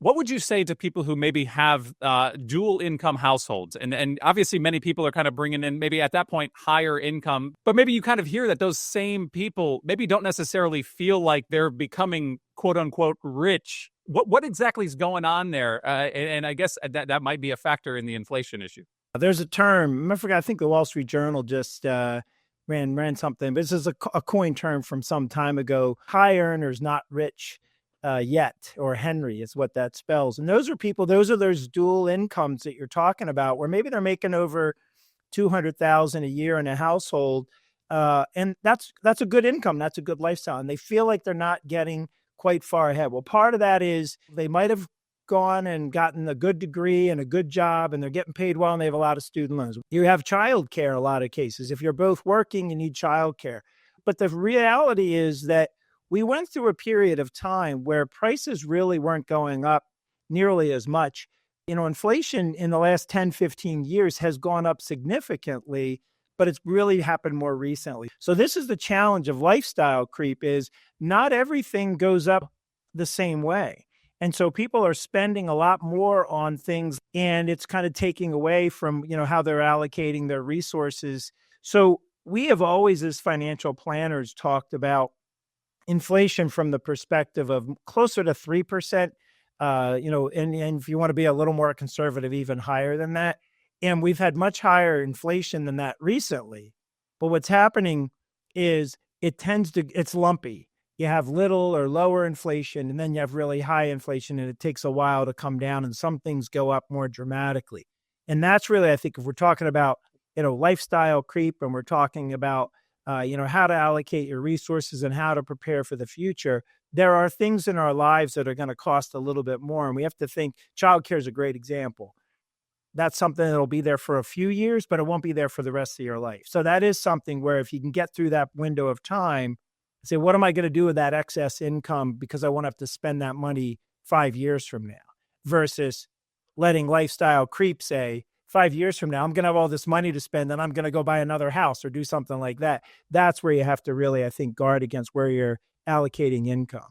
What would you say to people who maybe have dual income households? And obviously, many people are kind of bringing in maybe at that point higher income, but maybe you kind of hear that those same people maybe don't necessarily feel like they're becoming quote unquote rich. What exactly is going on there? And I guess that might be a factor in the inflation issue. There's a term, I forgot, I think the Wall Street Journal just ran something, but this is a coin term from some time ago. High earners, not rich yet, or Henry is what that spells. And those are people, those are those dual incomes that you're talking about, where maybe they're making over 200,000 a year in a household. And that's a good income. That's a good lifestyle. And they feel like they're not getting quite far ahead. Well, part of that is they might have gone and gotten a good degree and a good job, and they're getting paid well, and they have a lot of student loans. You have childcare in a lot of cases. If you're both working, you need childcare. But the reality is that we went through a period of time where prices really weren't going up nearly as much. Inflation in the last 10, 15 years has gone up significantly, but it's really happened more recently. So this is the challenge of lifestyle creep, is not everything goes up the same way. And so people are spending a lot more on things, and it's kind of taking away from, how they're allocating their resources. So we have always, as financial planners, talked about inflation from the perspective of closer to 3%, and if you want to be a little more conservative, even higher than that. And we've had much higher inflation than that recently. But what's happening is it's lumpy. You have little or lower inflation, and then you have really high inflation, and it takes a while to come down, and some things go up more dramatically. And that's really, I think, if we're talking about, lifestyle creep, and we're talking about, how to allocate your resources and how to prepare for the future, there are things in our lives that are going to cost a little bit more. And we have to think childcare is a great example. That's something that'll be there for a few years, but it won't be there for the rest of your life. So that is something where if you can get through that window of time, say, what am I going to do with that excess income, because I won't have to spend that money 5 years from now, versus letting lifestyle creep say 5 years from now, I'm going to have all this money to spend and I'm going to go buy another house or do something like that. That's where you have to really, I think, guard against where you're allocating income.